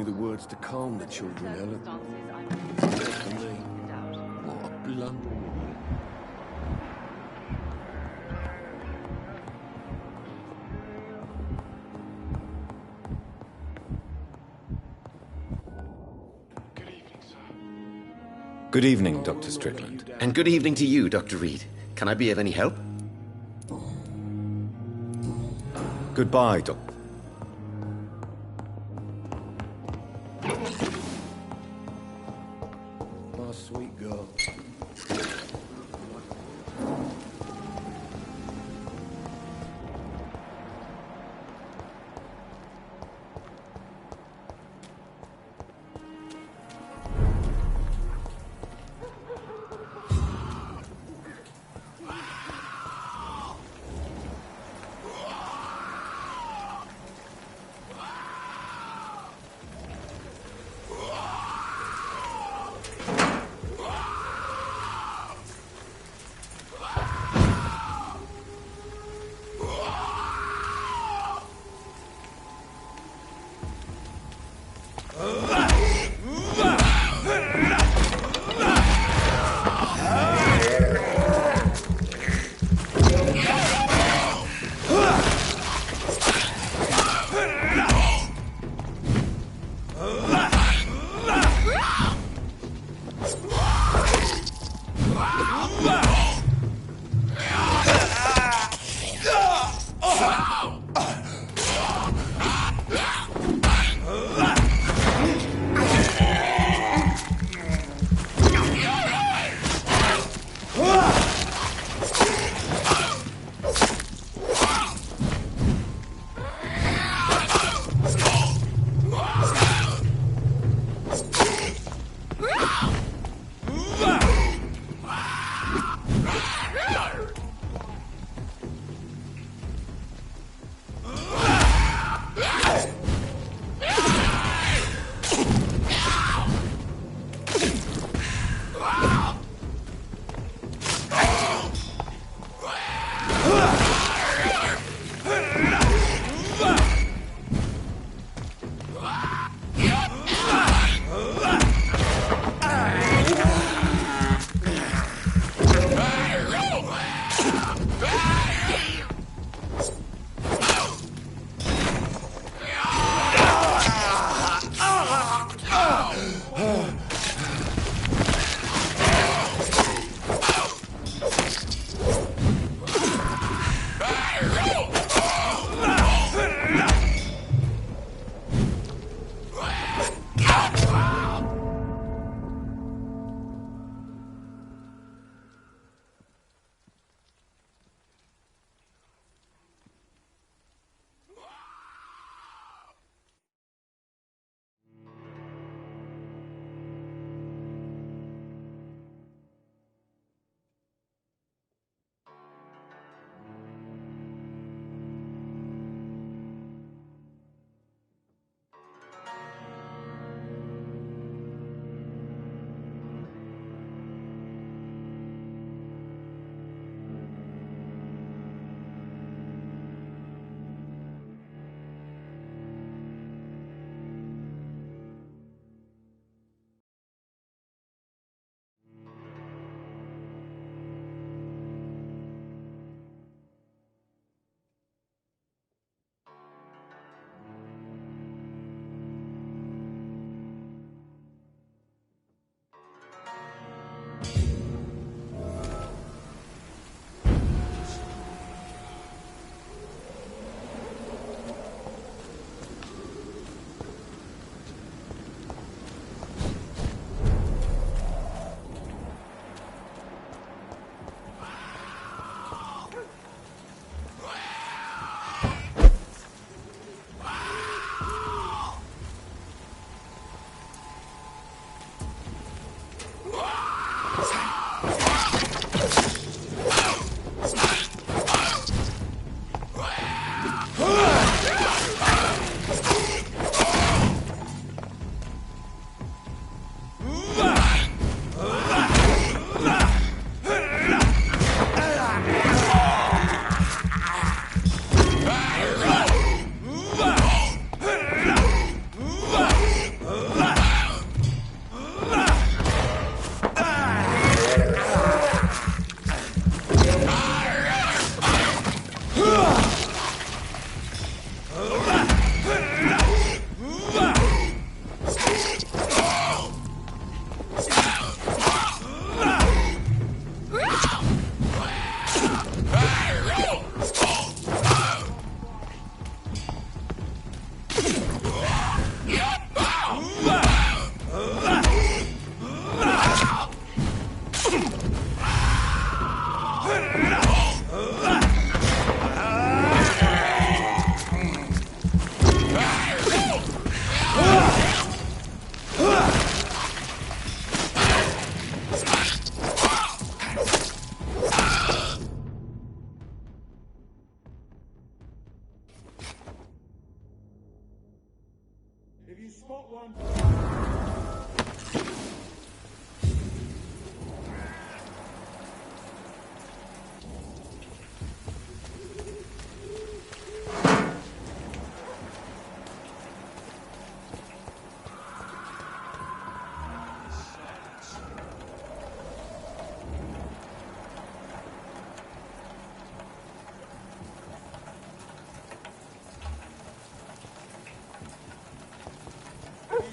the words to calm the children, Helen. For me, what a blunt. Good evening, Dr. Strickland. And good evening to you, Dr. Reed. Can I be of any help? Goodbye, Doctor. My sweet girl.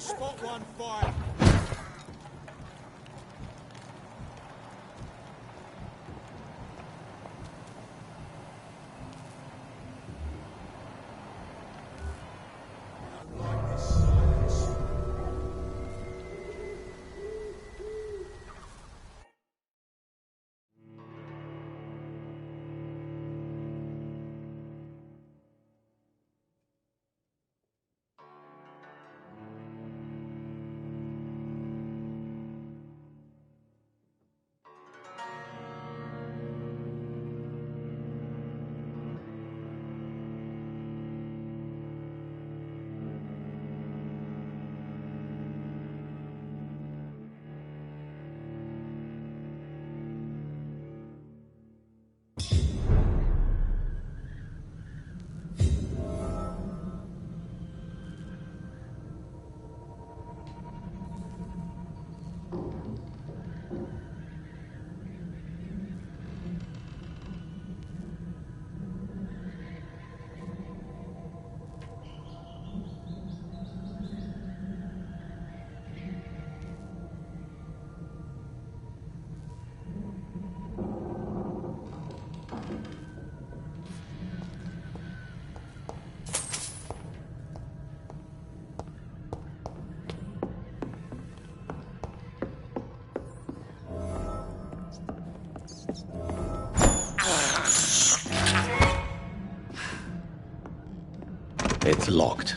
spot one fire. It's locked.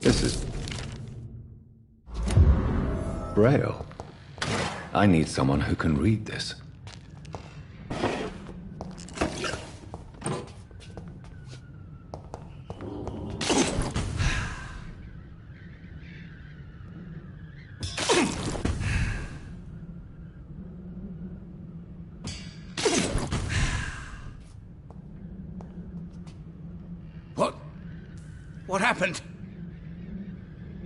This is Braille. I need someone who can read this. What happened?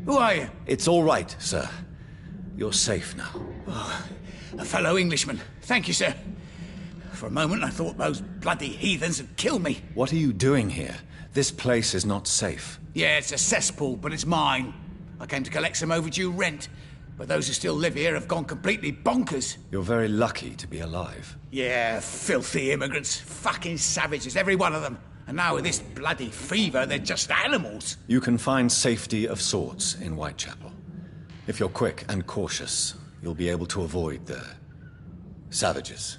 Who are you? It's all right, sir. You're safe now. Oh, a fellow Englishman. Thank you, sir. For a moment, I thought those bloody heathens had killed me. What are you doing here? This place is not safe. Yeah, it's a cesspool, but it's mine. I came to collect some overdue rent, but those who still live here have gone completely bonkers. You're very lucky to be alive. Yeah, filthy immigrants. Fucking savages, every one of them. And now with this bloody fever, they're just animals. You can find safety of sorts in Whitechapel. If you're quick and cautious, you'll be able to avoid the savages.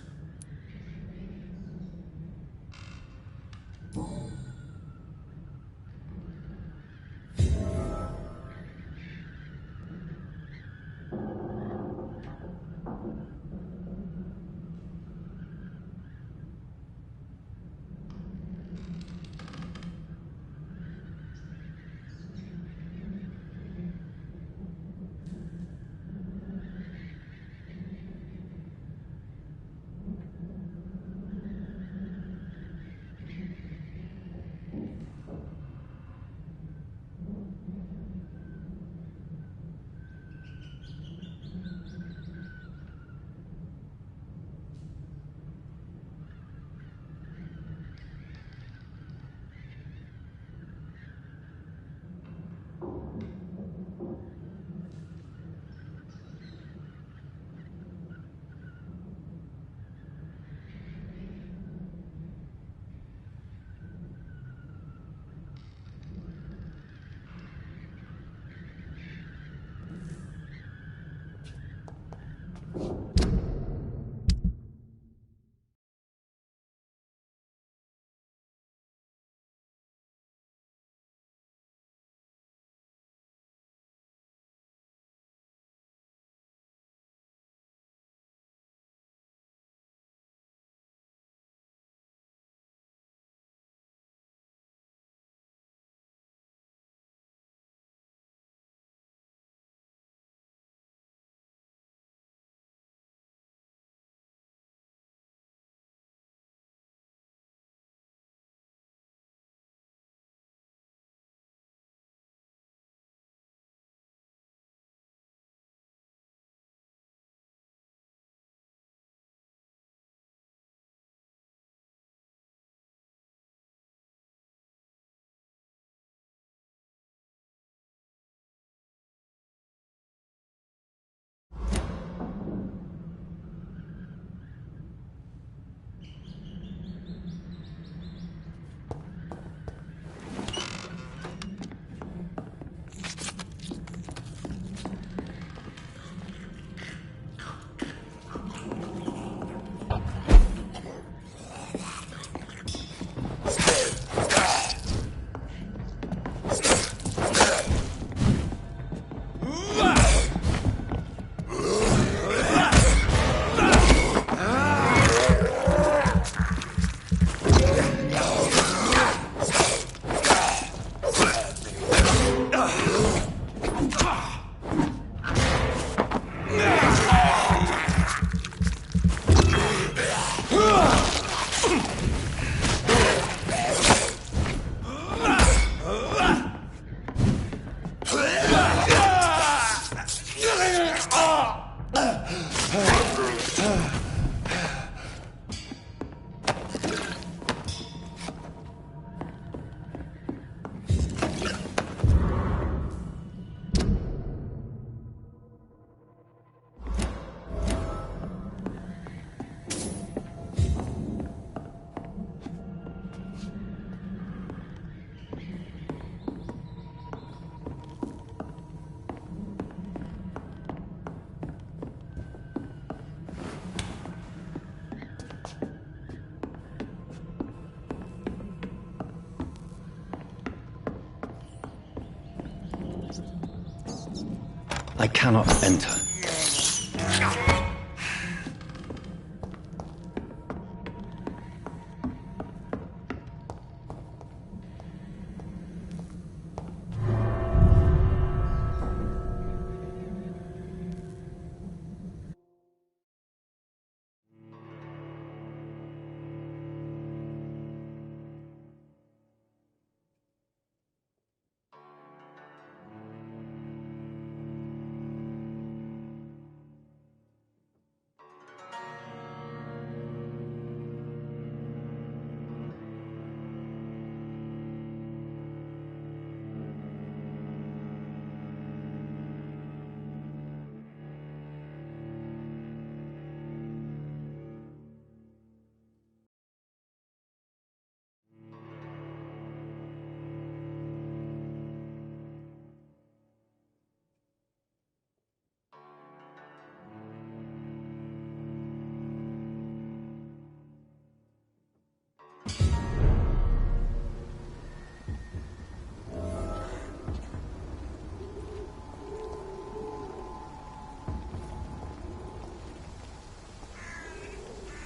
I cannot enter.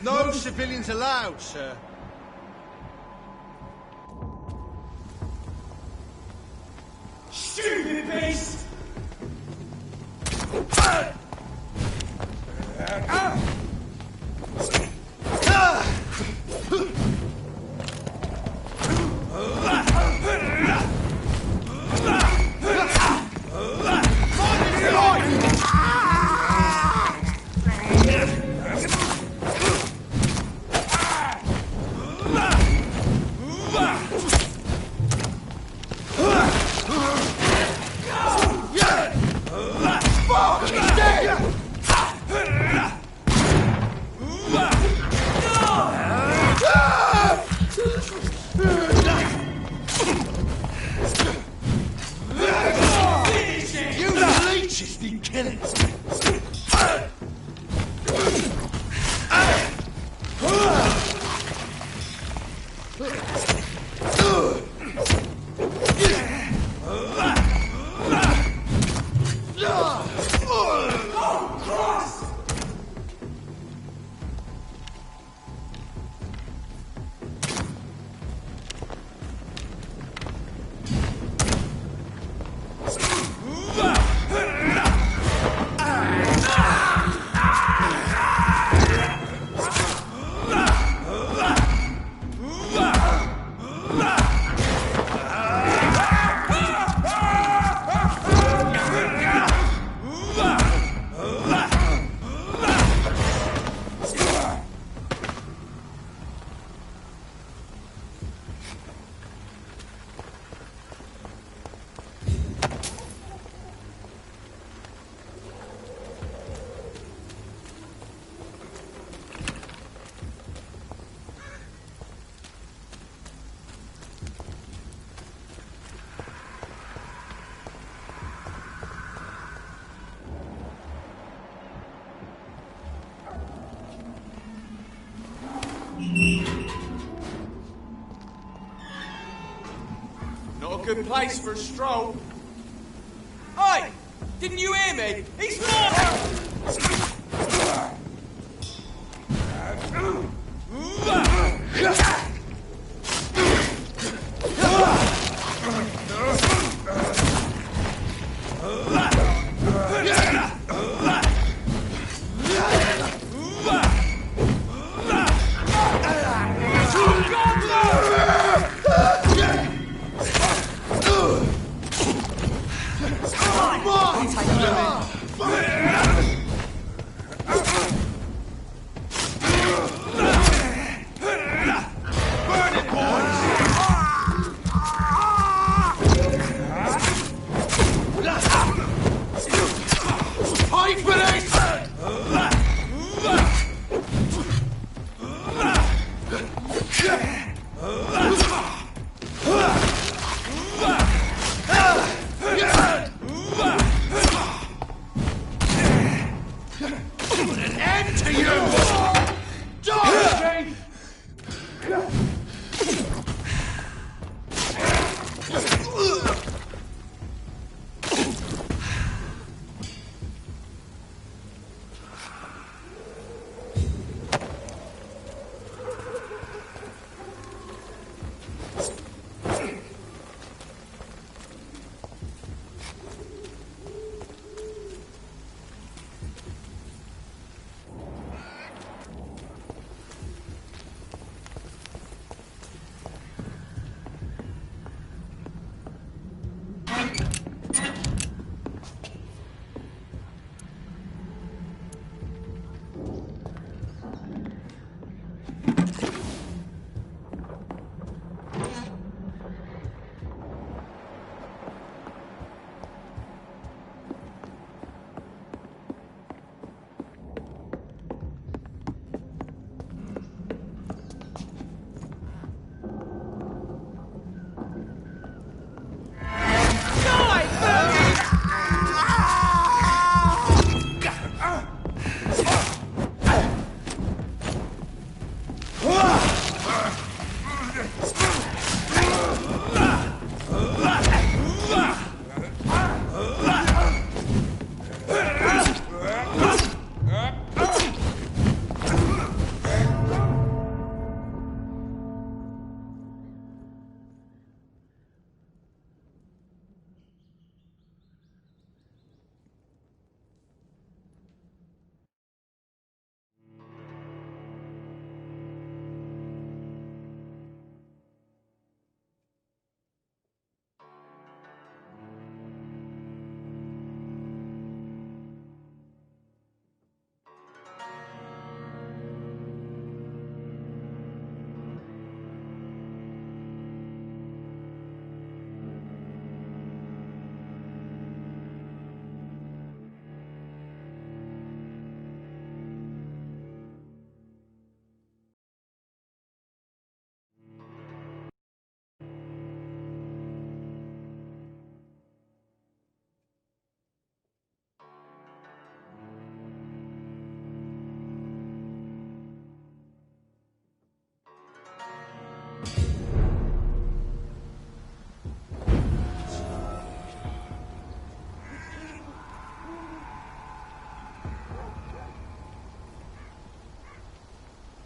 No civilians allowed, sir. Stupid beast! Not a good place for a stroll. Oi! Didn't you hear me? He's not!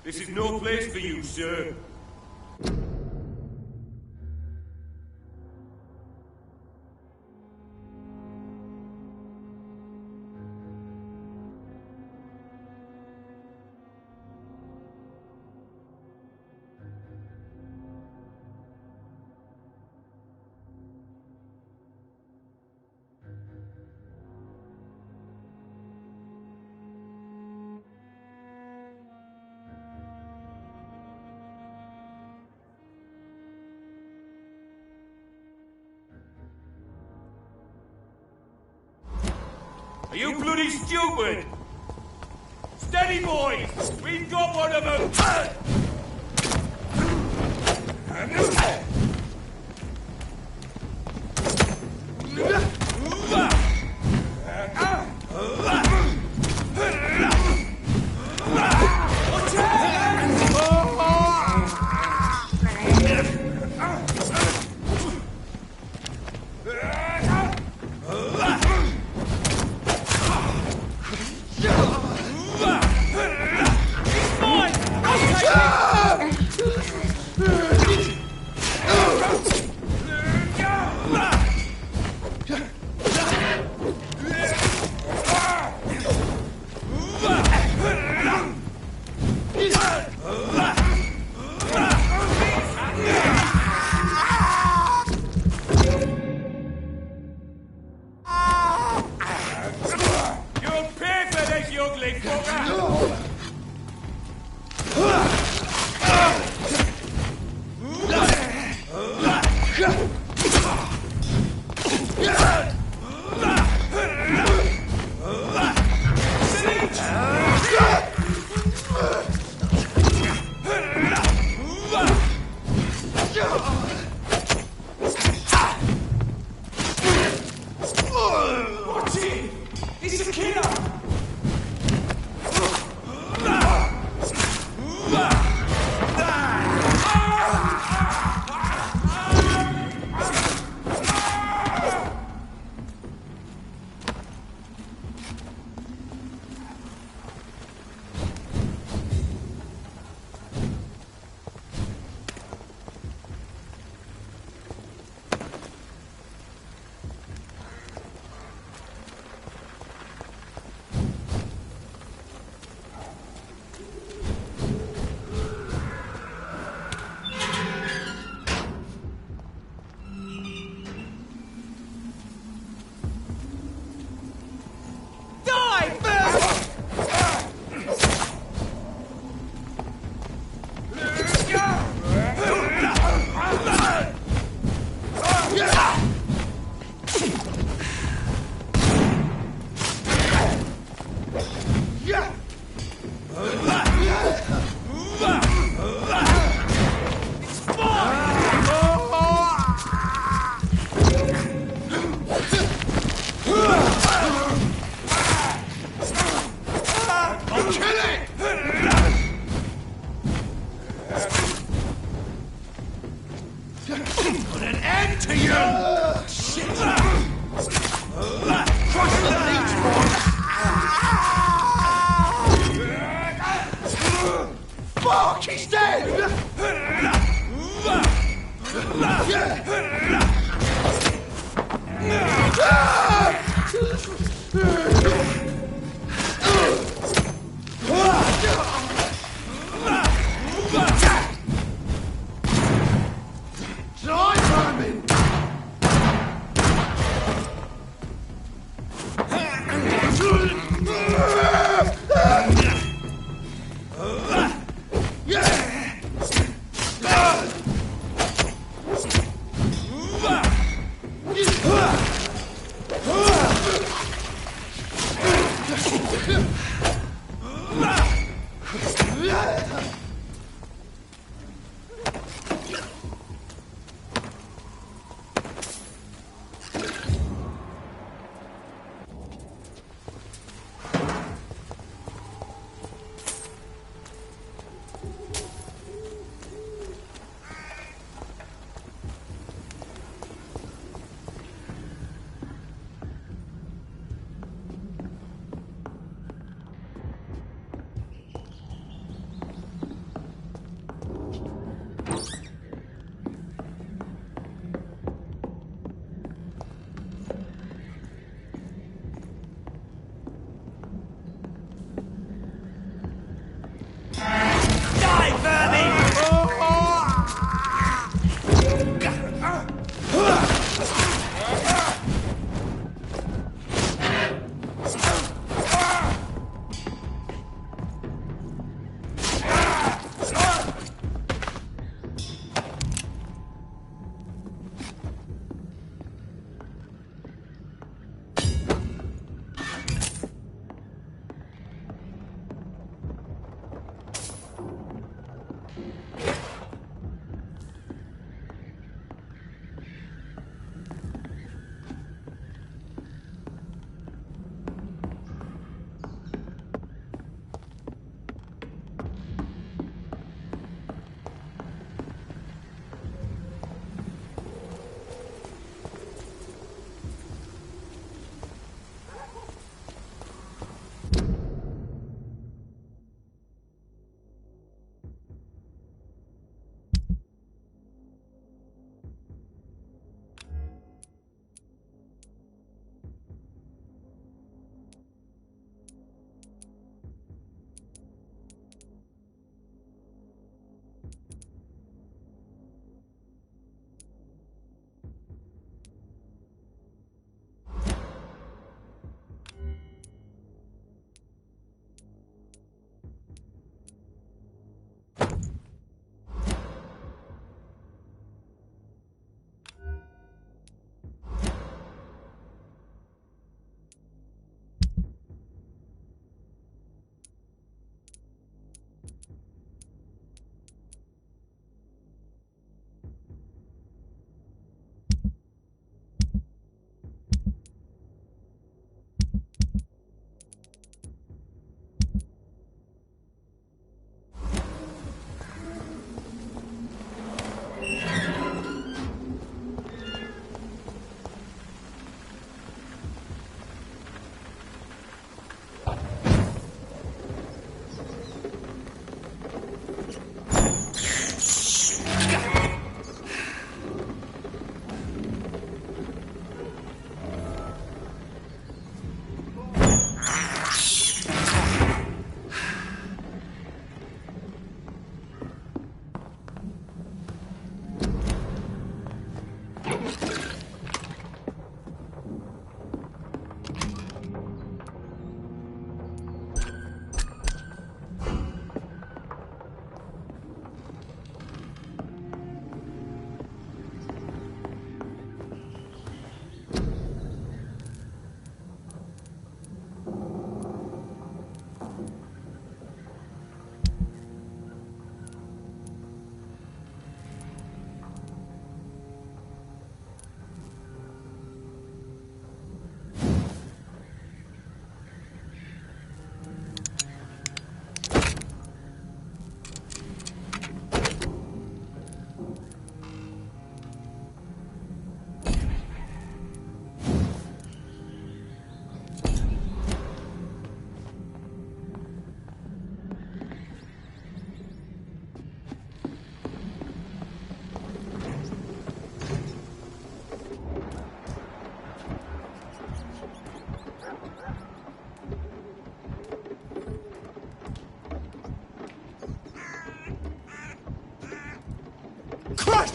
This is no place for you, sir. Are you bloody stupid? Steady, boys! We've got one of them!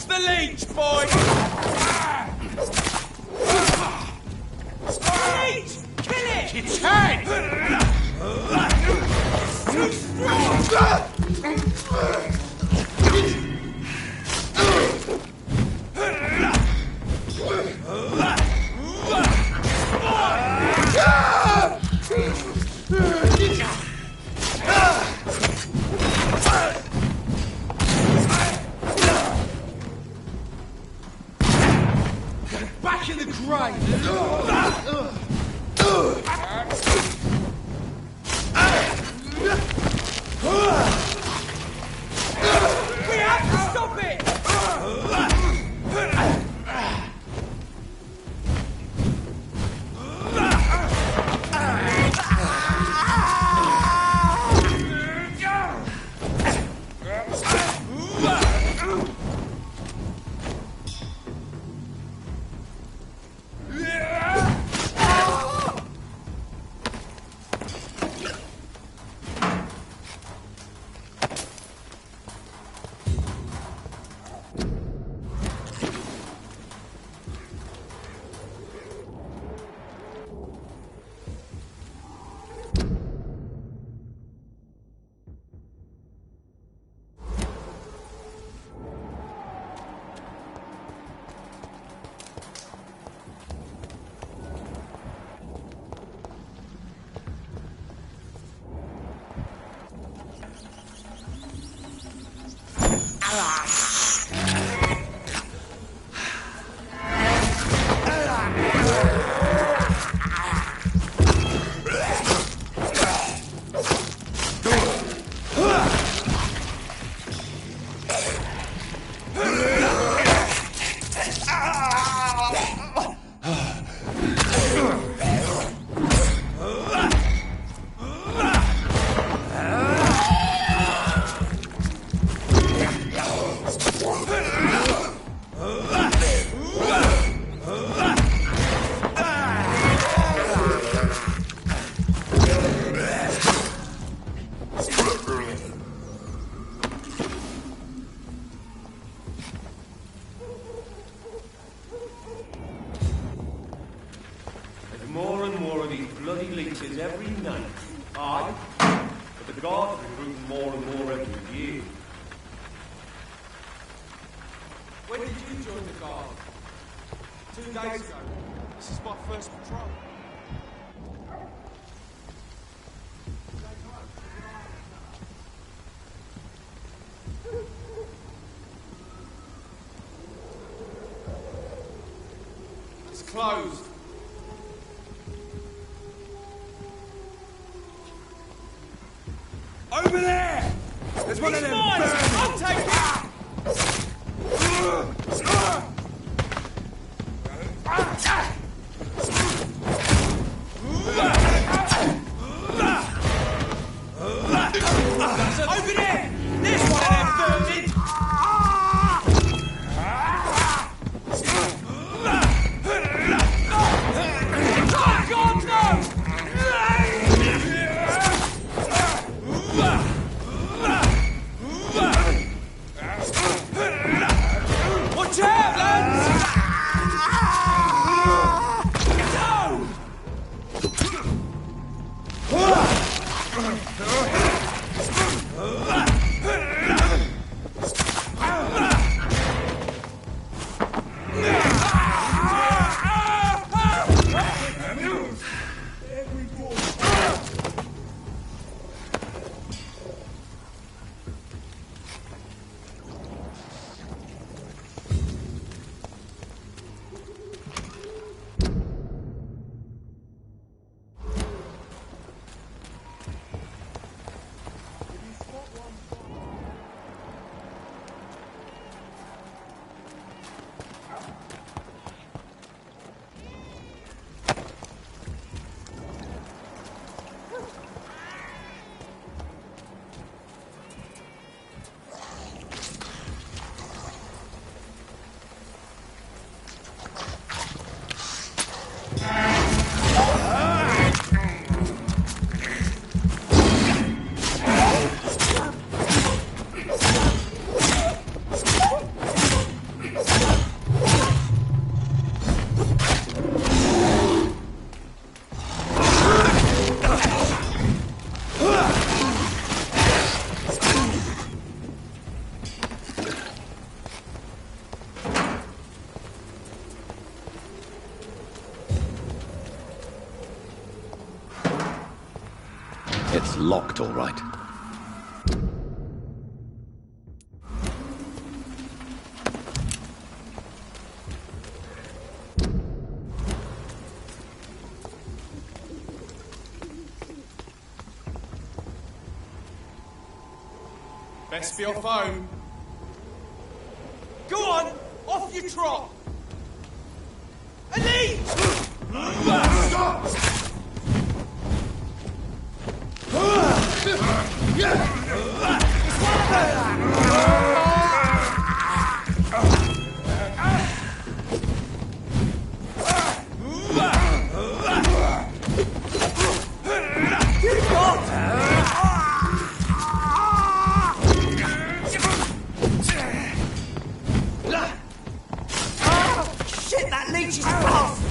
the leech, boy! Leech! Kill it! Its head! Too strong! Back in the grave! We have to stop it! More and more of these bloody leeches every night. Aye, but the guards are recruiting more and more every year. When did you join the guard? 2 days ago. This is my first patrol. It's closed. Over there! There's one of them! I'll take it! Over there! There's one of them burning! God, no! Watch out, lads! It's locked, all right. Best be off home. Go on, off you trot. Ellie! Shit, that leech is fast!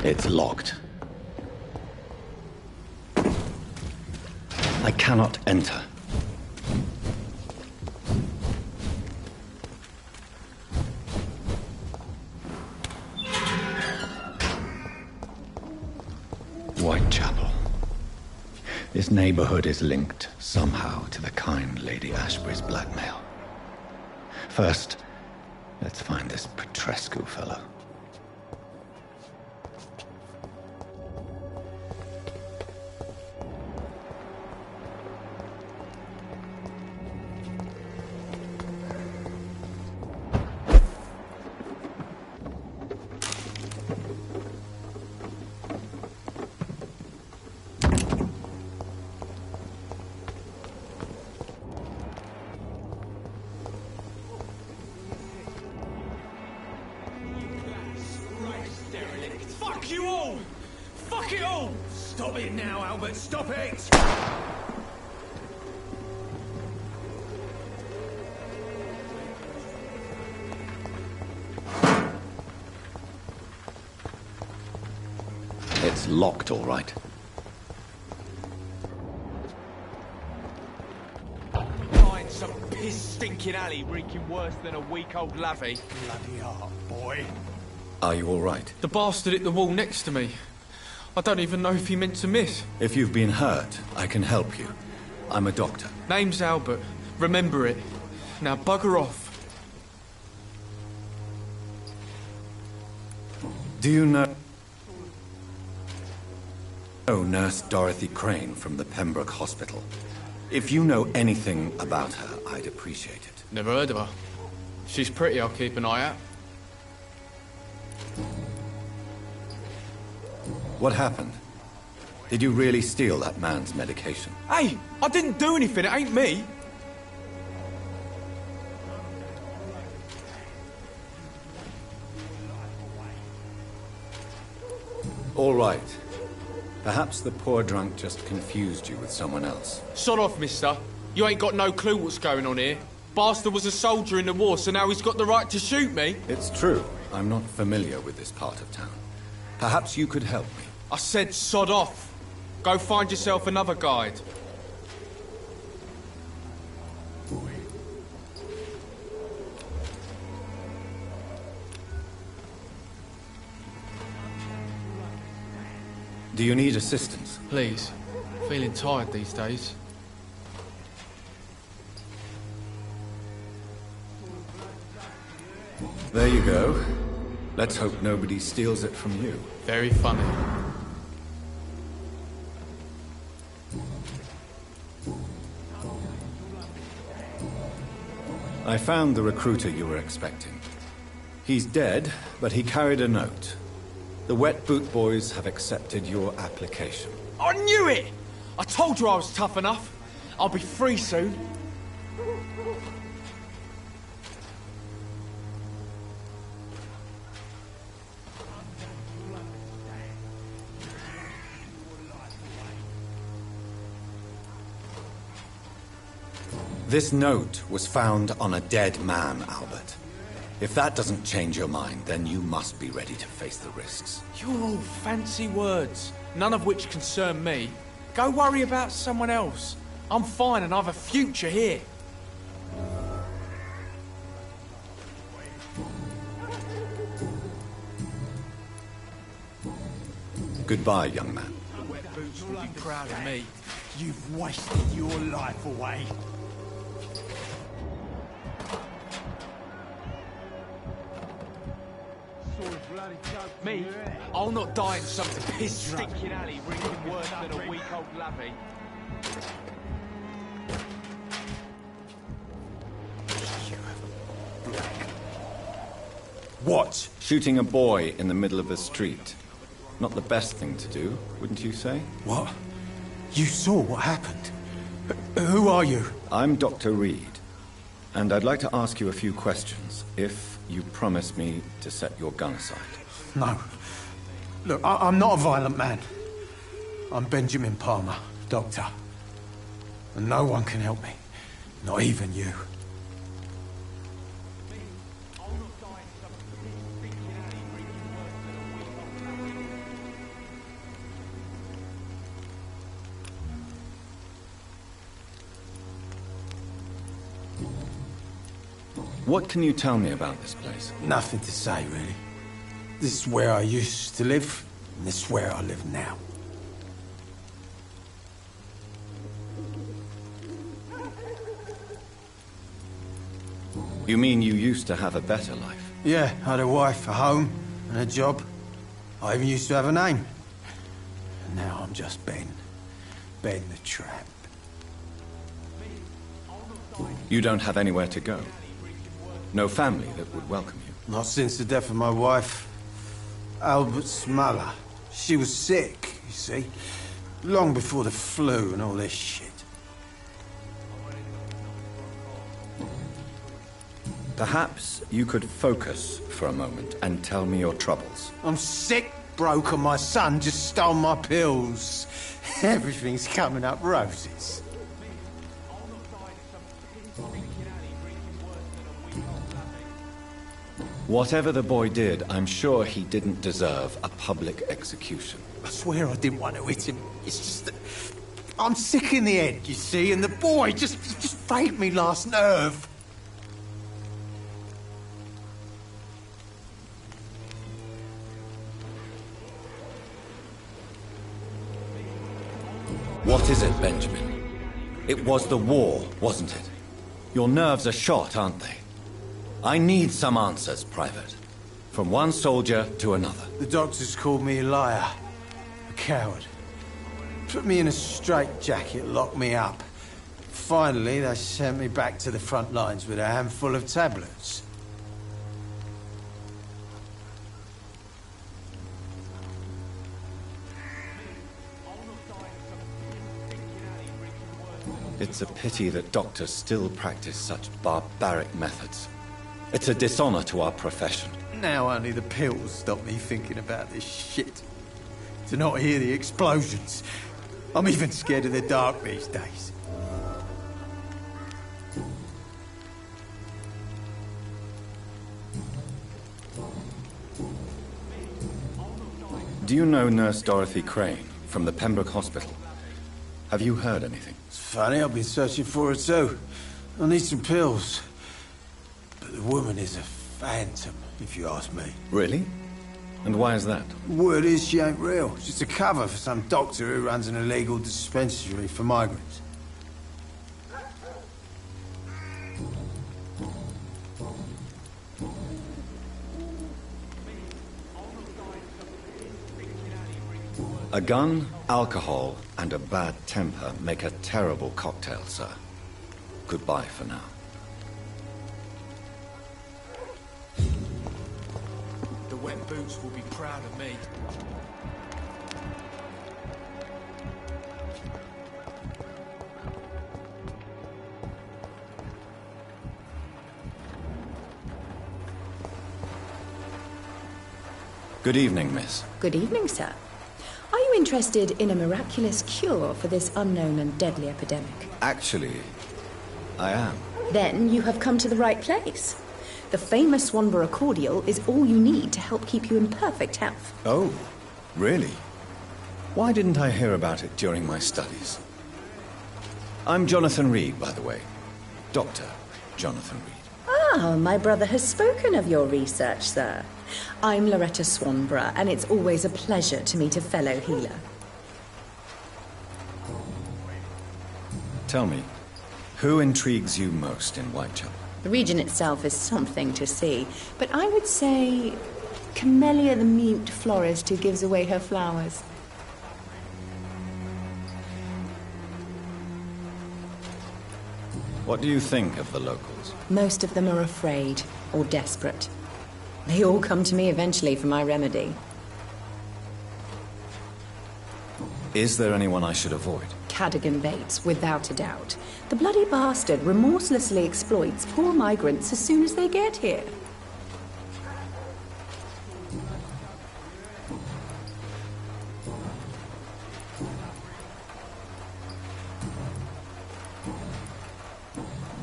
It's locked. I cannot enter. Whitechapel. This neighborhood is linked somehow to the kind Lady Ashbury's blackmail. First, let's find this Petrescu fellow. Fuck you all! Fuck it all! Stop it now, Albert, stop it! It's locked, all right. piss stinking alley reeking worse than a week-old lavvy. Bloody art, boy. Are you all right? The bastard hit the wall next to me. I don't even know if he meant to miss. If you've been hurt, I can help you. I'm a doctor. Name's Albert. Remember it. Now bugger off. Do you know Nurse Dorothy Crane from the Pembroke Hospital? If you know anything about her, I'd appreciate it. Never heard of her. She's pretty, I'll keep an eye out. What happened? Did you really steal that man's medication? Hey, I didn't do anything, it ain't me. All right. Perhaps the poor drunk just confused you with someone else. Sod off, mister. You ain't got no clue what's going on here. Bastard was a soldier in the war, so now he's got the right to shoot me. It's true. I'm not familiar with this part of town. Perhaps you could help me. I said sod off. Go find yourself another guide. Do you need assistance? Please. Feeling tired these days. There you go. Let's hope nobody steals it from you. Very funny. I found the recruiter you were expecting. He's dead, but he carried a note. The Wet Boot Boys have accepted your application. I knew it! I told you I was tough enough. I'll be free soon. This note was found on a dead man, Albert. If that doesn't change your mind, then you must be ready to face the risks. You're all fancy words, none of which concern me. Go worry about someone else. I'm fine and I've a future here. Goodbye, young man. The Wet Boots will be proud of me. You've wasted your life away. Me? I'll not die in some piss stinking alley reeking worse than a week-old lavvy. What? Shooting a boy in the middle of the street. Not the best thing to do, wouldn't you say? What? You saw what happened? Who are you? I'm Dr. Reed, and I'd like to ask you a few questions, if you promise me to set your gun aside. No. Look, I'm not a violent man. I'm Benjamin Palmer, doctor. And no one can help me. Not even you. What can you tell me about this place? Nothing to say, really. This is where I used to live, and this is where I live now. You mean you used to have a better life? Yeah, I had a wife, a home, and a job. I even used to have a name. And now I'm just Ben. Ben the Tramp. You don't have anywhere to go? No family that would welcome you? Not since the death of my wife, Albert's mother. She was sick, you see. Long before the flu and all this shit. Perhaps you could focus for a moment and tell me your troubles. I'm sick, broke, and my son just stole my pills. Everything's coming up roses. Whatever the boy did, I'm sure he didn't deserve a public execution. I swear I didn't want to hit him. It's just that I'm sick in the head, you see, and the boy just frayed me last nerve. What is it, Benjamin? It was the war, wasn't it? Your nerves are shot, aren't they? I need some answers, Private. From one soldier to another. The doctors called me a liar, a coward. Put me in a straitjacket, locked me up. Finally, they sent me back to the front lines with a handful of tablets. It's a pity that doctors still practice such barbaric methods. It's a dishonor to our profession. Now only the pills stop me thinking about this shit. To not hear the explosions. I'm even scared of the dark these days. Do you know Nurse Dorothy Crane from the Pembroke Hospital? Have you heard anything? It's funny, I've been searching for her too. I need some pills. But the woman is a phantom, if you ask me. Really? And why is that? Word is she ain't real. She's a cover for some doctor who runs an illegal dispensary for migrants. A gun, alcohol, and a bad temper make a terrible cocktail, sir. Goodbye for now. The wet boots will be proud of me. Good evening, miss. Good evening, sir. Are you interested in a miraculous cure for this unknown and deadly epidemic? Actually, I am. Then you have come to the right place. The famous Swanborough cordial is all you need to help keep you in perfect health. Oh, really? Why didn't I hear about it during my studies? I'm Jonathan Reed, by the way. Dr. Jonathan Reed. Ah, my brother has spoken of your research, sir. I'm Loretta Swanborough, and it's always a pleasure to meet a fellow healer. Tell me, who intrigues you most in Whitechapel? The region itself is something to see, but I would say Camellia the mute florist who gives away her flowers. What do you think of the locals? Most of them are afraid or desperate. They all come to me eventually for my remedy. Is there anyone I should avoid? Cadogan Bates, without a doubt. The bloody bastard remorselessly exploits poor migrants as soon as they get here.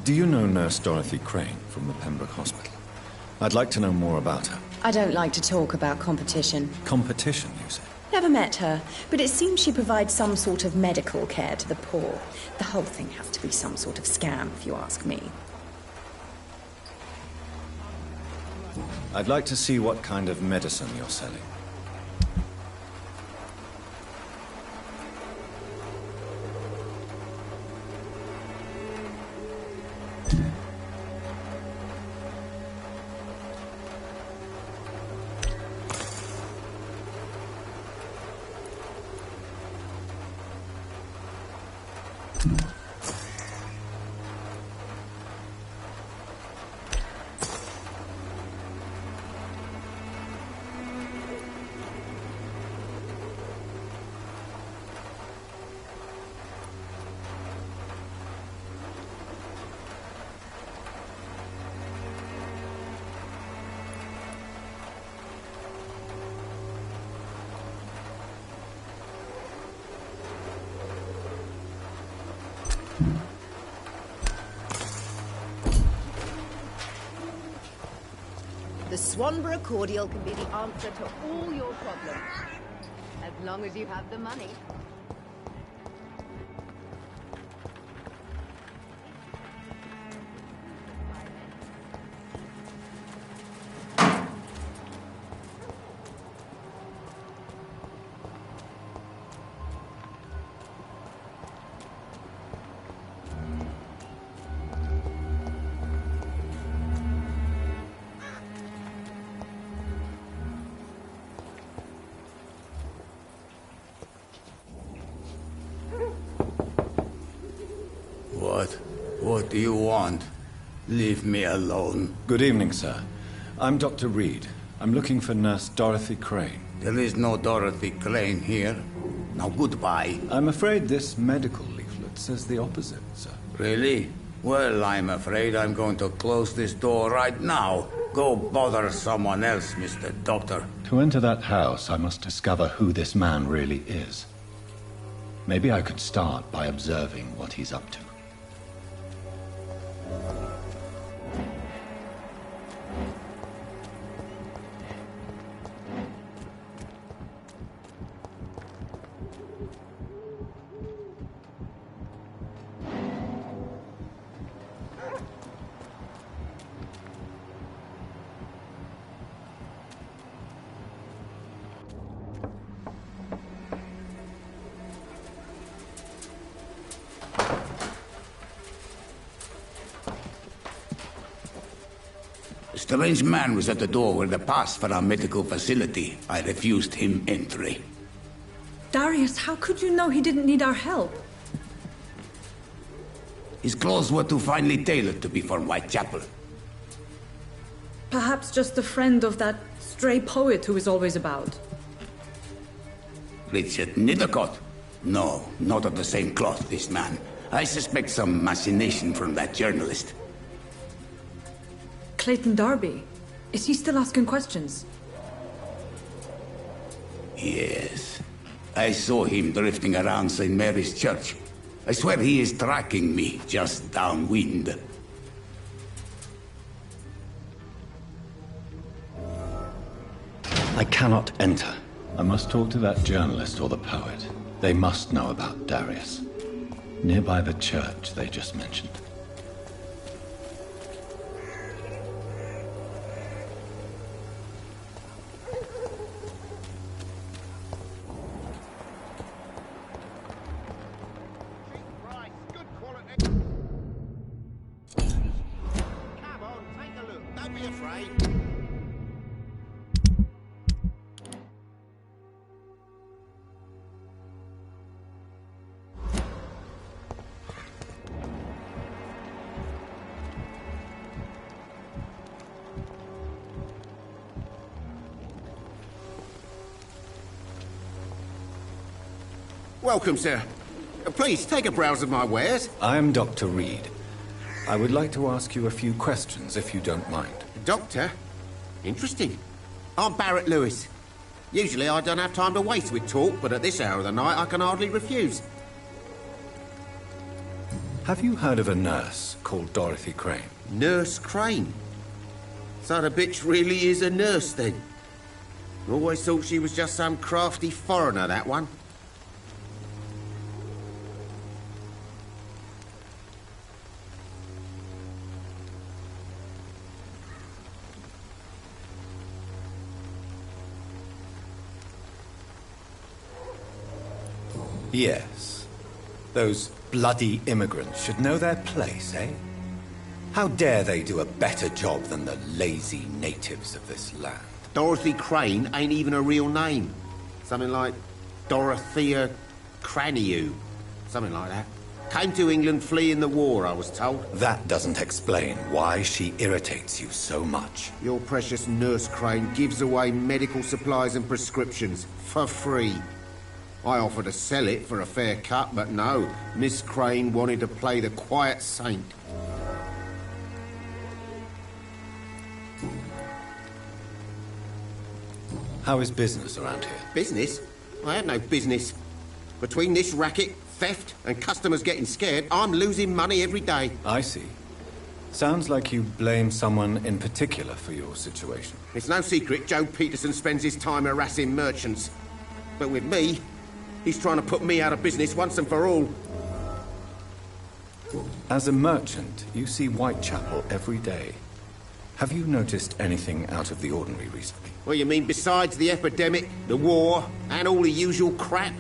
Do you know Nurse Dorothy Crane from the Pembroke Hospital? I'd like to know more about her. I don't like to talk about competition. Competition, you say? Never met her, but it seems she provides some sort of medical care to the poor. The whole thing has to be some sort of scam, if you ask me. I'd like to see what kind of medicine you're selling. The Swanborough cordial can be the answer to all your problems. As long as you have the money. What do you want? Leave me alone. Good evening, sir. I'm Dr. Reed. I'm looking for Nurse Dorothy Crane. There is no Dorothy Crane here. Now goodbye. I'm afraid this medical leaflet says the opposite, sir. Really? Well, I'm afraid I'm going to close this door right now. Go bother someone else, Mr. Doctor. To enter that house, I must discover who this man really is. Maybe I could start by observing what he's up to. A strange man was at the door with a pass for our medical facility. I refused him entry. Darius, how could you know he didn't need our help? His clothes were too finely tailored to be from Whitechapel. Perhaps just a friend of that stray poet who is always about. Richard Nethercott? No, not of the same cloth, this man. I suspect some machination from that journalist. Clayton Darby. Is he still asking questions? Yes. I saw him drifting around St. Mary's Church. I swear he is tracking me just downwind. I cannot enter. I must talk to that journalist or the poet. They must know about Darius. Nearby the church they just mentioned. Welcome, sir. Please, take a browse of my wares. I'm Dr. Reed. I would like to ask you a few questions, if you don't mind. Doctor? Interesting. I'm Barrett Lewis. Usually I don't have time to waste with talk, but at this hour of the night I can hardly refuse. Have you heard of a nurse called Dorothy Crane? Nurse Crane? So the bitch really is a nurse, then? Always thought she was just some crafty foreigner, that one. Yes. Those bloody immigrants should know their place, eh? How dare they do a better job than the lazy natives of this land? Dorothy Crane ain't even a real name. Something like Dorothea Craniu. Something like that. Came to England fleeing the war, I was told. That doesn't explain why she irritates you so much. Your precious Nurse Crane gives away medical supplies and prescriptions for free. I offered to sell it for a fair cut, but no. Miss Crane wanted to play the quiet saint. How is business around here? Business? I have no business. Between this racket, theft, and customers getting scared, I'm losing money every day. I see. Sounds like you blame someone in particular for your situation. It's no secret Joe Peterson spends his time harassing merchants. But with me, he's trying to put me out of business once and for all. As a merchant, you see Whitechapel every day. Have you noticed anything out of the ordinary recently? What you mean besides the epidemic, the war, and all the usual crap?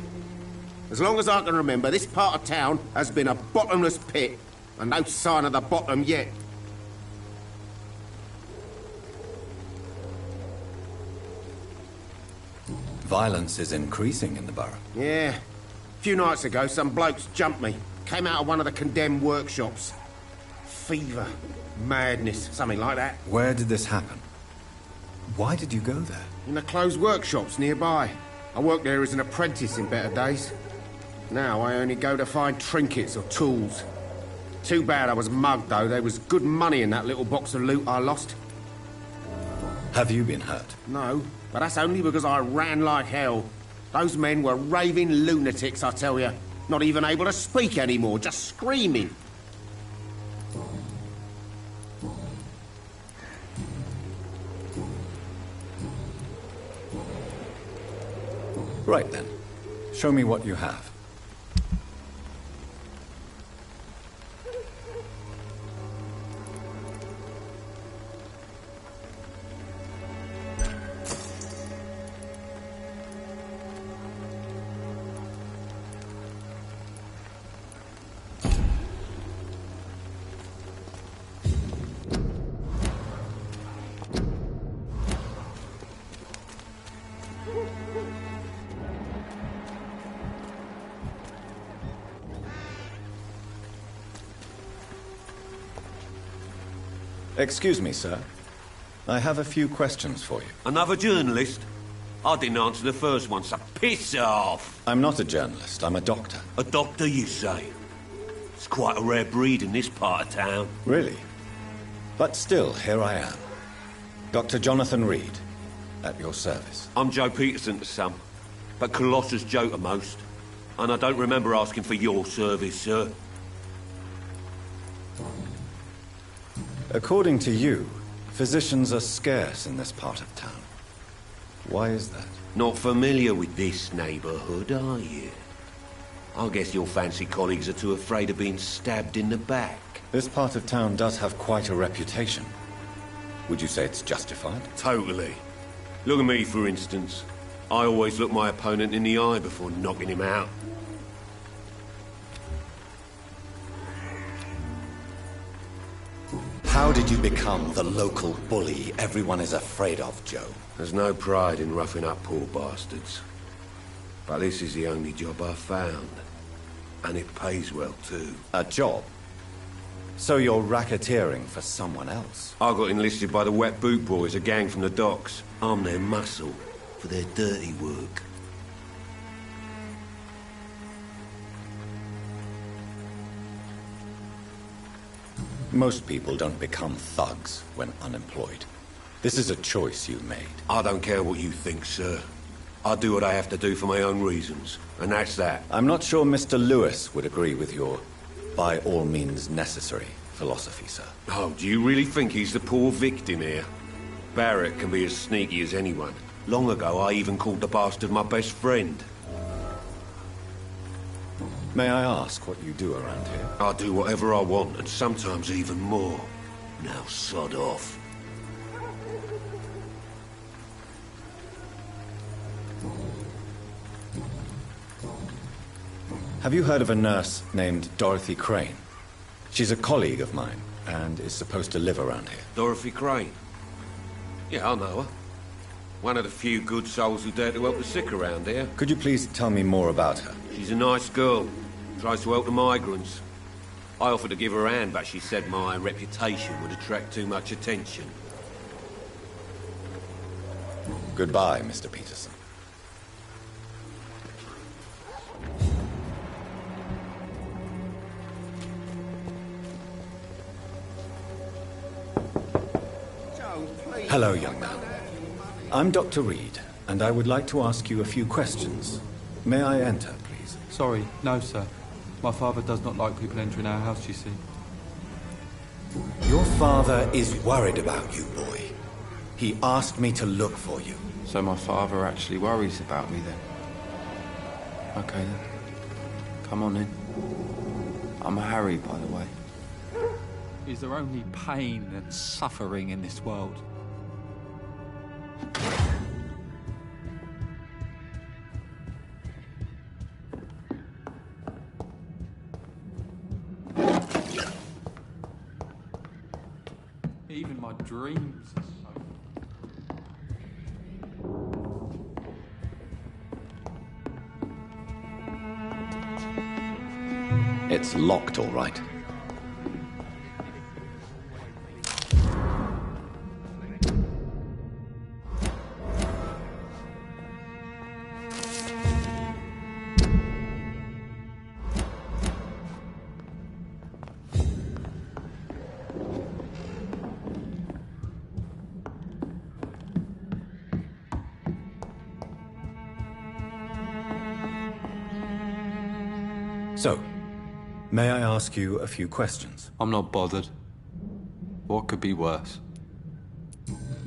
As long as I can remember, this part of town has been a bottomless pit, and no sign of the bottom yet. Violence is increasing in the borough. Yeah. A few nights ago, some blokes jumped me. Came out of one of the condemned workshops. fever, madness, something like that. Where did this happen? Why did you go there? In the closed workshops nearby. I worked there as an apprentice in better days. Now I only go to find trinkets or tools. Too bad I was mugged, though. There was good money in that little box of loot I lost. Have you been hurt? No, but that's only because I ran like hell. Those men were raving lunatics, I tell you. Not even able to speak anymore, just screaming. Right then. Show me what you have. Excuse me, sir. I have a few questions for you. Another journalist? I didn't answer the first one, so piss off! I'm not a journalist, I'm a doctor. A doctor, you say? It's quite a rare breed in this part of town. Really? But still, here I am. Dr. Jonathan Reed, at your service. I'm Joe Peterson to some, but Colossus Joe to most. And I don't remember asking for your service, sir. According to you, physicians are scarce in this part of town. Why is that? Not familiar with this neighborhood, are you? I guess your fancy colleagues are too afraid of being stabbed in the back. This part of town does have quite a reputation. Would you say it's justified? Totally. Look at me, for instance. I always look my opponent in the eye before knocking him out. How did you become the local bully everyone is afraid of, Joe? There's no pride in roughing up poor bastards. But this is the only job I've found. And it pays well, too. A job? So you're racketeering for someone else? I got enlisted by the Wet Boot Boys, a gang from the docks. I'm their muscle for their dirty work. Most people don't become thugs when unemployed. This is a choice you made. I don't care what you think, sir. I do what I have to do for my own reasons, and that's that. I'm not sure Mr. Lewis would agree with your by all means necessary philosophy, sir. Oh, do you really think he's the poor victim here? Barrett can be as sneaky as anyone. Long ago, I even called the bastard my best friend. May I ask what you do around here? I do whatever I want, and sometimes even more. Now sod off. Have you heard of a nurse named Dorothy Crane? She's a colleague of mine, and is supposed to live around here. Dorothy Crane? Yeah, I know her. One of the few good souls who dare to help the sick around here. Could you please tell me more about her? She's a nice girl. Tries to help the migrants. I offered to give her a hand, but she said my reputation would attract too much attention. Goodbye, Mr. Peterson. Hello, young man. I'm Dr. Reed, and I would like to ask you a few questions. May I enter, please? Sorry, no, sir. My father does not like people entering our house, you see. Your father is worried about you, boy. He asked me to look for you. So my father actually worries about me, then? Okay, then. Come on in. I'm Harry, by the way. Is there only pain and suffering in this world? Even my dreams are so... It's locked, all right. So, may I ask you a few questions? I'm not bothered. What could be worse?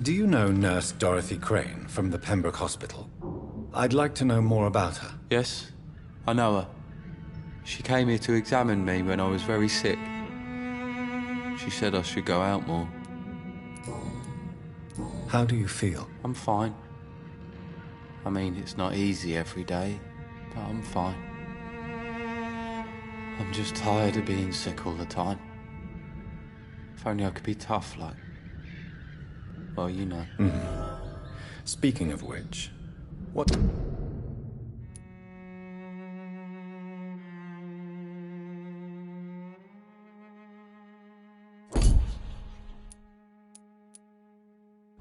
Do you know Nurse Dorothy Crane from the Pembroke Hospital? I'd like to know more about her. Yes, I know her. She came here to examine me when I was very sick. She said I should go out more. How do you feel? I'm fine. I mean, it's not easy every day, but I'm fine. I'm just tired of being sick all the time. If only I could be tough like... well, you know. Speaking of which, what...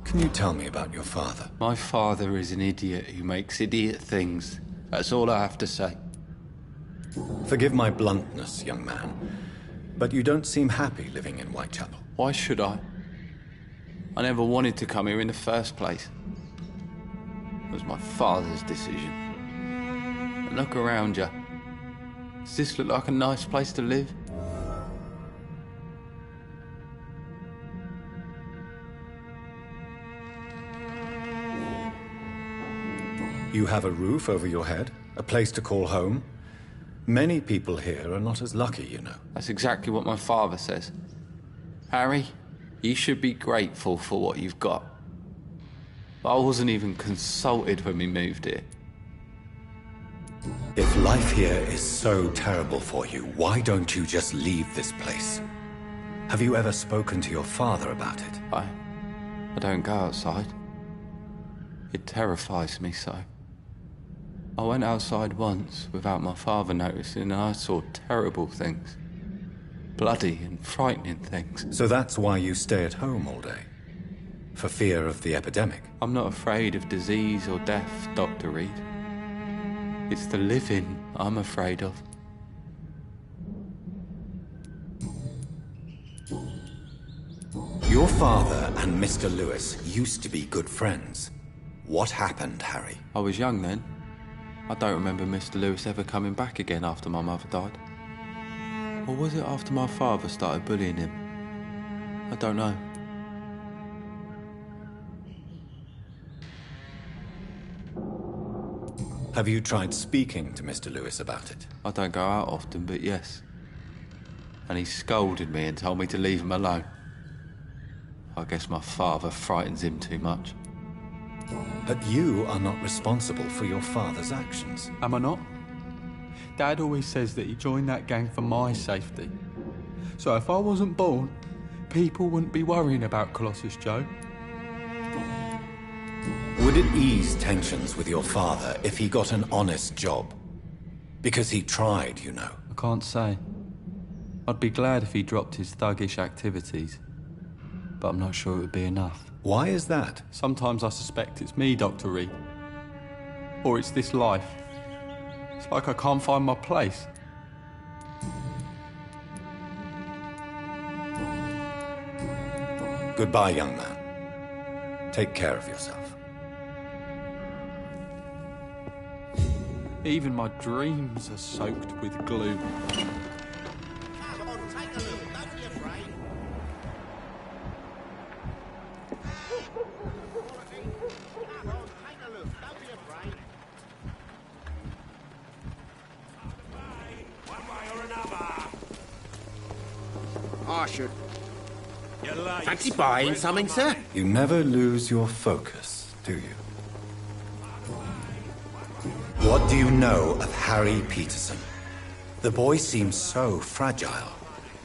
Can you tell me about your father? My father is an idiot who makes idiot things. That's all I have to say. Forgive my bluntness, young man, but you don't seem happy living in Whitechapel. Why should I? I never wanted to come here in the first place. It was my father's decision. And look around you. Does this look like a nice place to live? You have a roof over your head, a place to call home. Many people here are not as lucky, you know. That's exactly what my father says. Harry, you should be grateful for what you've got. I wasn't even consulted when we moved here. If life here is so terrible for you, why don't you just leave this place? Have you ever spoken to your father about it? I don't go outside. It terrifies me so. I went outside once without my father noticing and I saw terrible things. Bloody and frightening things. So that's why you stay at home all day? For fear of the epidemic? I'm not afraid of disease or death, Dr. Reed. It's the living I'm afraid of. Your father and Mr. Lewis used to be good friends. What happened, Harry? I was young then. I don't remember Mr. Lewis ever coming back again after my mother died. Or was it after my father started bullying him? I don't know. Have you tried speaking to Mr. Lewis about it? I don't go out often, but yes. And he scolded me and told me to leave him alone. I guess my father frightens him too much. But you are not responsible for your father's actions. Am I not? Dad always says that he joined that gang for my safety. So if I wasn't born, people wouldn't be worrying about Colossus Joe. Would it ease tensions with your father if he got an honest job? Because he tried, you know. I can't say. I'd be glad if he dropped his thuggish activities. But I'm not sure it would be enough. Why is that? Sometimes I suspect it's me, Dr. Reed. Or it's this life. It's like I can't find my place. Goodbye, young man. Take care of yourself. Even my dreams are soaked with glue. I should. Fancy buying something, sir? You never lose your focus, do you? What do you know of Harry Peterson? The boy seems so fragile.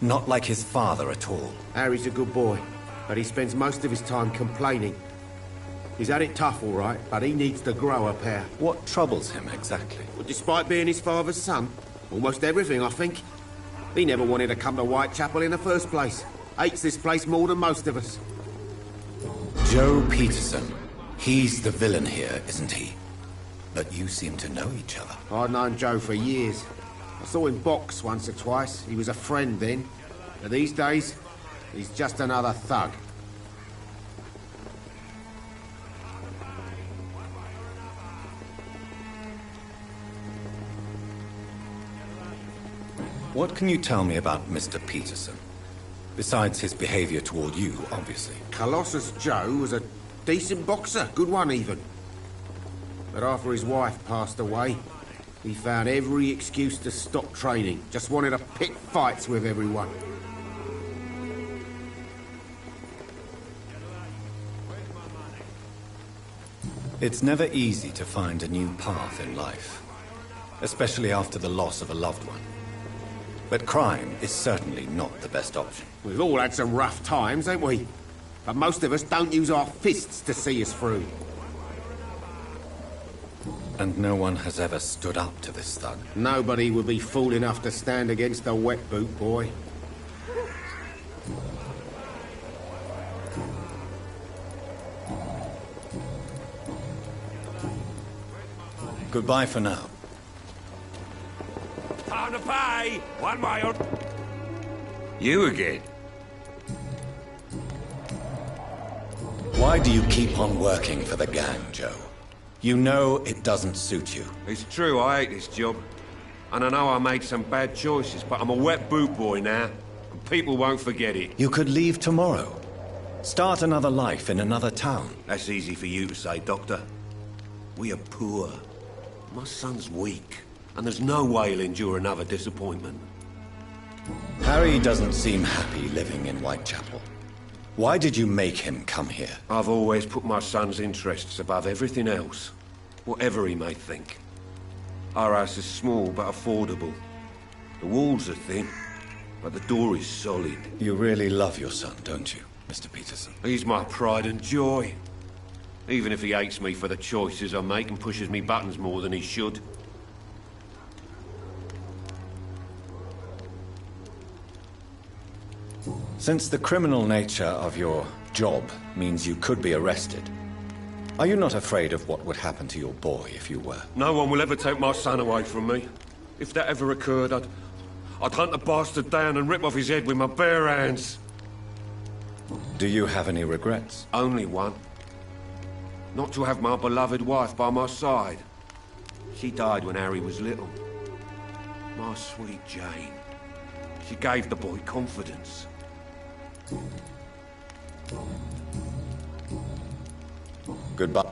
Not like his father at all. Harry's a good boy, but he spends most of his time complaining. He's had it tough, all right, but he needs to grow a pair. What troubles him exactly? Well, despite being his father's son, almost everything, I think. He never wanted to come to Whitechapel in the first place. Hates this place more than most of us. Joe Peterson. He's the villain here, isn't he? But you seem to know each other. I've known Joe for years. I saw him box once or twice. He was a friend then. But these days, he's just another thug. What can you tell me about Mr. Peterson? Besides his behavior toward you, obviously. Colossus Joe was a decent boxer, good one even. But after his wife passed away, he found every excuse to stop training. Just wanted to pick fights with everyone. It's never easy to find a new path in life, especially after the loss of a loved one. But crime is certainly not the best option. We've all had some rough times, ain't we? But most of us don't use our fists to see us through. And no one has ever stood up to this thug. Nobody would be fool enough to stand against a wet boot boy. Goodbye for now. Time to pay! 1 mile! You again? Why do you keep on working for the gang, Joe? You know it doesn't suit you. It's true, I hate this job. And I know I made some bad choices, but I'm a wet boot boy now. And people won't forget it. You could leave tomorrow. Start another life in another town. That's easy for you to say, Doctor. We are poor. My son's weak. And there's no way he'll endure another disappointment. Harry doesn't seem happy living in Whitechapel. Why did you make him come here? I've always put my son's interests above everything else. Whatever he may think. Our house is small but affordable. The walls are thin, but the door is solid. You really love your son, don't you, Mr. Peterson? He's my pride and joy. Even if he hates me for the choices I make and pushes me buttons more than he should. Since the criminal nature of your job means you could be arrested, are you not afraid of what would happen to your boy if you were? No one will ever take my son away from me. If that ever occurred, I'd hunt the bastard down and rip off his head with my bare hands. Do you have any regrets? Only one. Not to have my beloved wife by my side. She died when Harry was little. My sweet Jane. She gave the boy confidence. Goodbye.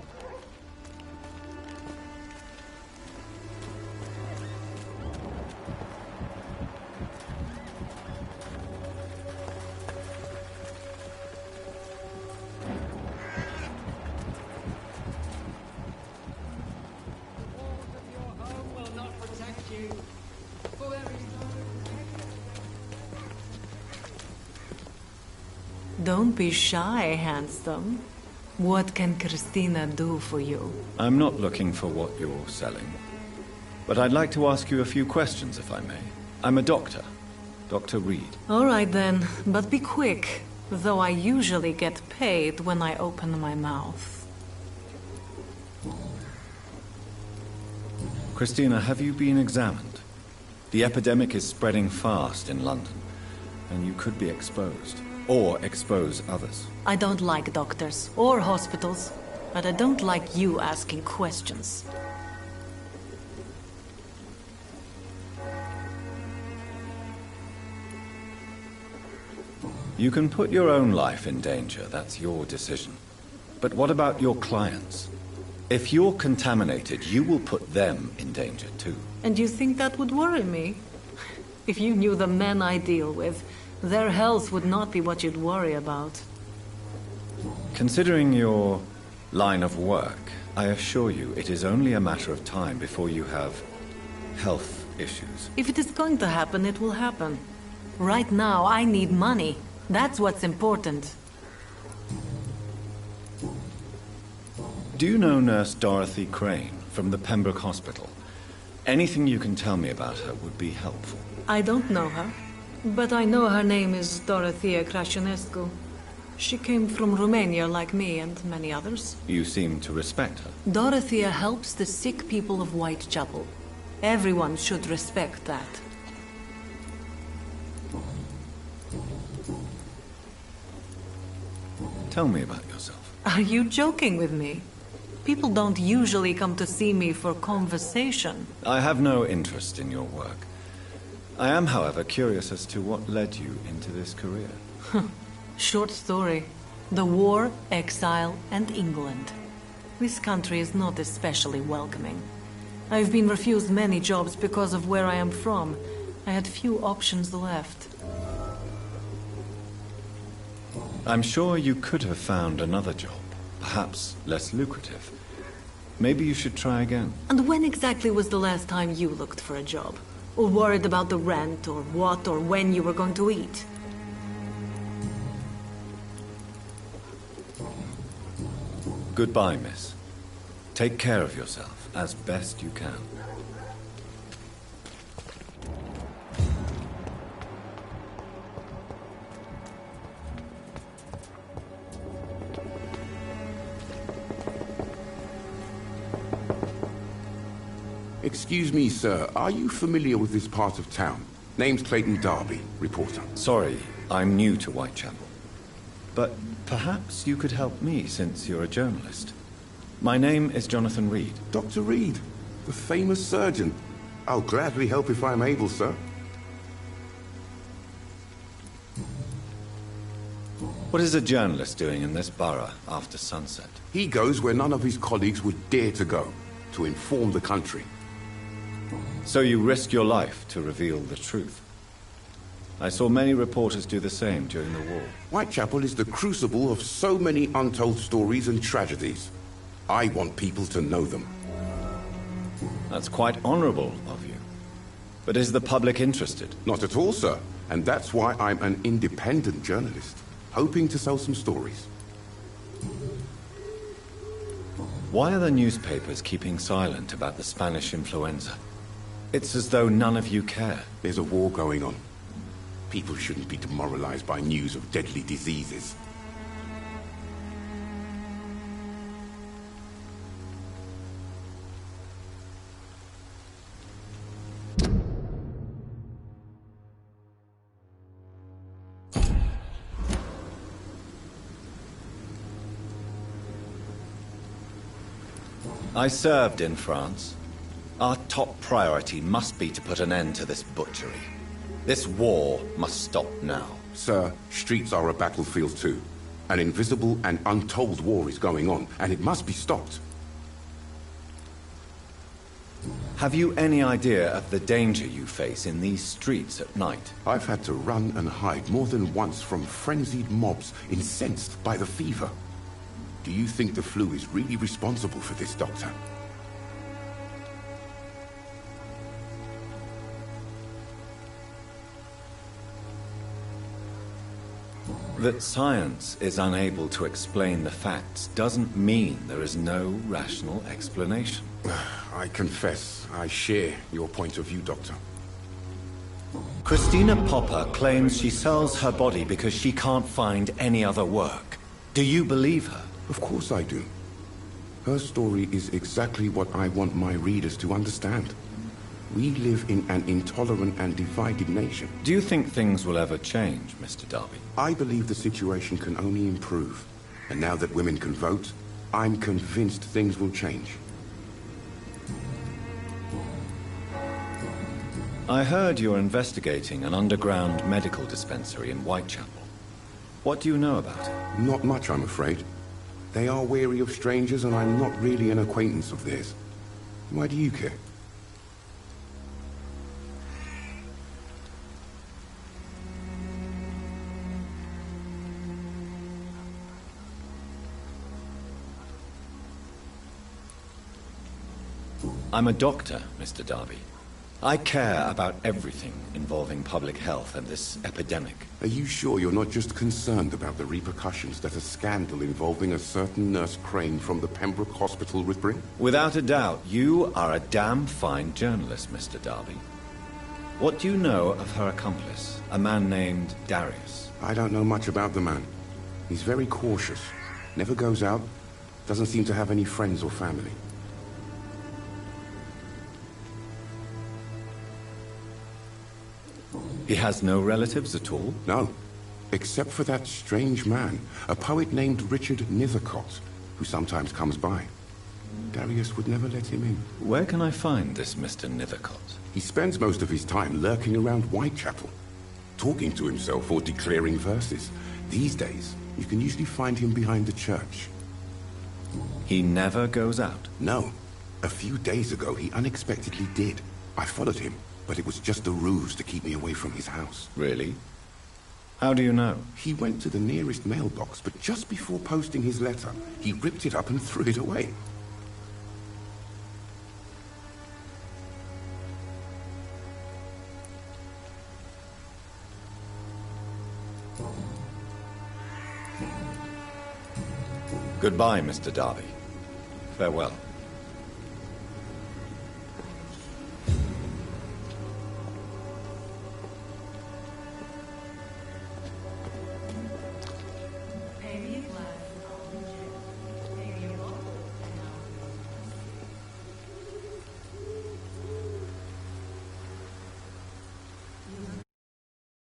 Don't be shy, handsome. What can Christina do for you? I'm not looking for what you're selling. But I'd like to ask you a few questions, if I may. I'm a doctor. Dr. Reed. All right then, but be quick. Though I usually get paid when I open my mouth. Christina, have you been examined? The epidemic is spreading fast in London, and you could be exposed. Or expose others. I don't like doctors or hospitals, but I don't like you asking questions. You can put your own life in danger, that's your decision. But what about your clients? If you're contaminated, you will put them in danger too. And you think that would worry me? If you knew the men I deal with, their health would not be what you'd worry about. Considering your line of work, I assure you it is only a matter of time before you have health issues. If it is going to happen, it will happen. Right now, I need money. That's what's important. Do you know Nurse Dorothy Crane from the Pembroke Hospital? Anything you can tell me about her would be helpful. I don't know her. But I know her name is Dorothea Crăciunescu. She came from Romania like me and many others. You seem to respect her. Dorothea helps the sick people of Whitechapel. Everyone should respect that. Tell me about yourself. Are you joking with me? People don't usually come to see me for conversation. I have no interest in your work. I am, however, curious as to what led you into this career. Short story. The war, exile, and England. This country is not especially welcoming. I've been refused many jobs because of where I am from. I had few options left. I'm sure you could have found another job, perhaps less lucrative. Maybe you should try again. And when exactly was the last time you looked for a job? Or worried about the rent, or what, or when you were going to eat? Goodbye, miss. Take care of yourself as best you can. Excuse me, sir. Are you familiar with this part of town? Name's Clayton Darby, reporter. Sorry, I'm new to Whitechapel. But perhaps you could help me, since you're a journalist. My name is Jonathan Reed. Dr. Reed, the famous surgeon. I'll gladly help if I'm able, sir. What is a journalist doing in this borough after sunset? He goes where none of his colleagues would dare to go, to inform the country. So you risk your life to reveal the truth. I saw many reporters do the same during the war. Whitechapel is the crucible of so many untold stories and tragedies. I want people to know them. That's quite honorable of you. But is the public interested? Not at all, sir. And that's why I'm an independent journalist, hoping to sell some stories. Why are the newspapers keeping silent about the Spanish influenza? It's as though none of you care. There's a war going on. People shouldn't be demoralized by news of deadly diseases. I served in France. Our top priority must be to put an end to this butchery. This war must stop now. Sir, streets are a battlefield too. An invisible and untold war is going on, and it must be stopped. Have you any idea of the danger you face in these streets at night? I've had to run and hide more than once from frenzied mobs incensed by the fever. Do you think the flu is really responsible for this, Doctor? That science is unable to explain the facts doesn't mean there is no rational explanation. I confess, I share your point of view, Doctor. Christina Popper claims she sells her body because she can't find any other work. Do you believe her? Of course I do. Her story is exactly what I want my readers to understand. We live in an intolerant and divided nation. Do you think things will ever change, Mr. Darby? I believe the situation can only improve. And now that women can vote, I'm convinced things will change. I heard you're investigating an underground medical dispensary in Whitechapel. What do you know about it? Not much, I'm afraid. They are wary of strangers, and I'm not really an acquaintance of theirs. Why do you care? I'm a doctor, Mr. Darby. I care about everything involving public health and this epidemic. Are you sure you're not just concerned about the repercussions that a scandal involving a certain Nurse Crane from the Pembroke Hospital would bring? Without a doubt, you are a damn fine journalist, Mr. Darby. What do you know of her accomplice, a man named Darius? I don't know much about the man. He's very cautious, never goes out, doesn't seem to have any friends or family. He has no relatives at all? No, except for that strange man, a poet named Richard Nethercott, who sometimes comes by. Darius would never let him in. Where can I find this Mr. Nithercott? He spends most of his time lurking around Whitechapel, talking to himself or declaring verses. These days, you can usually find him behind the church. He never goes out? No. A few days ago, he unexpectedly did. I followed him, but it was just a ruse to keep me away from his house. Really? How do you know? He went to the nearest mailbox, but just before posting his letter, he ripped it up and threw it away. Goodbye, Mr. Darby. Farewell.